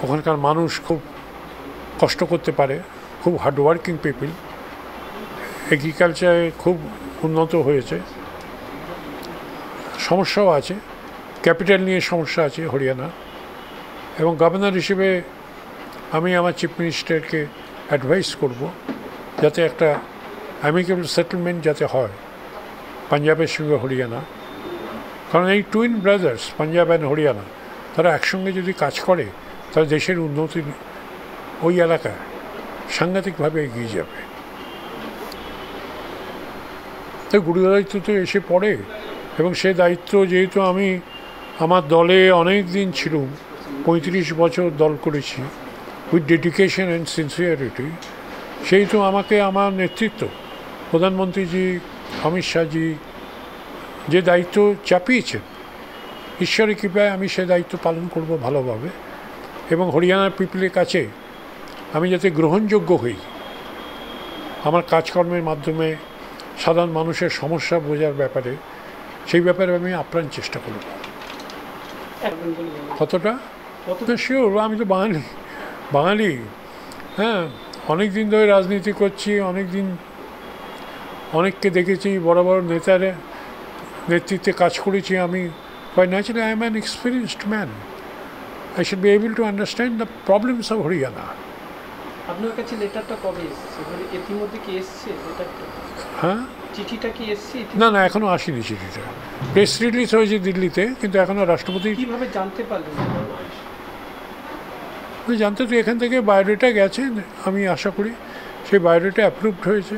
ওখানকার মানুষ খুব কষ্ট করতে পারে, খুব হার্ডওয়ার্কিং পিপল, এগ্রিকালচারে খুব উন্নত হয়েছে। সমস্যাও আছে, ক্যাপিটাল নিয়ে সমস্যা আছে হরিয়ানা, এবং গভর্নর হিসেবে আমি আমার চিফ মিনিস্টারকে অ্যাডভাইস করব যাতে একটা অ্যামিকেবল সেটেলমেন্ট যাতে হয় পাঞ্জাবের সঙ্গে হরিয়ানা। কারণ এই twin brothers Punjab and Haryana, তারা একসঙ্গে যদি কাজ করে তাহলে দেশের উন্নতি ওই এলাকায় সাংঘাতিকভাবে এগিয়ে যাবে। তো গুরুদায়িত্ব তো এসে পড়ে, এবং সে দায়িত্ব যেহেতু আমি আমার দলে অনেক দিন ছিলাম, 35 বছর দল করেছি উইথ ডেডিকেশন অ্যান্ড সিনসিয়ারিটি, সেহেতু আমাকে আমার নেতৃত্ব প্রধানমন্ত্রীজি অমিত শাহজি যে দায়িত্ব চাপিয়েছেন, ঈশ্বরের কৃপায় আমি সে দায়িত্ব পালন করব ভালোভাবে, এবং হরিয়ানার পিপলের কাছে আমি যাতে গ্রহণযোগ্য হই, আমার কাজকর্মের মাধ্যমে সাধারণ মানুষের সমস্যা বোঝার ব্যাপারে, সেই ব্যাপারে আমি আপ্রাণ চেষ্টা করব। কতটা শিওর, আমি তো বাঙালি, হ্যাঁ, অনেক দিন ধরে রাজনীতি করছি, অনেককে দেখেছি, বড় বড় নেতার নেতৃত্বে কাজ করেছি আমি। Quite naturally, I am an experienced man. I should be able to understand the problems of Haryana. আপনার কাছে লেটারটা কবে এসেছে? মানে ইতিমধ্যে কি এসেছে লেটারটা? হ্যাঁ, চিঠিটা কি এসেছে? না এখনো আসেনি চিঠিটা। প্রেস রিলিজ হয়েছে দিল্লিতে, কিন্তু এখনো রাষ্ট্রপতি কিভাবে জানতে পারলেন? জানতে তো এখান থেকে বায়োডেটা গেছে, আমি আশা করি সেই বায়োডেটা অ্যাপ্রুভড হয়েছে।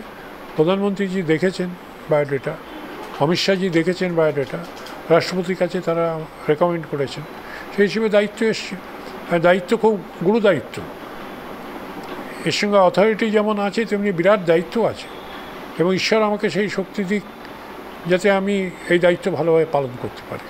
প্রধানমন্ত্রীজি দেখেছেন বায়োডেটা, অমিত শাহজি দেখেছেন বায়োডেটা, রাষ্ট্রপতির কাছে তারা রেকমেন্ড করেছেন, সেই হিসেবে দায়িত্ব এসছে। আর দায়িত্ব খুব গুরু দায়িত্ব, এর সঙ্গে অথরিটি যেমন আছে তেমনি বিরাট দায়িত্ব আছে, এবং ঈশ্বর আমাকে সেই শক্তি দিক যাতে আমি এই দায়িত্ব ভালোভাবে পালন করতে পারি।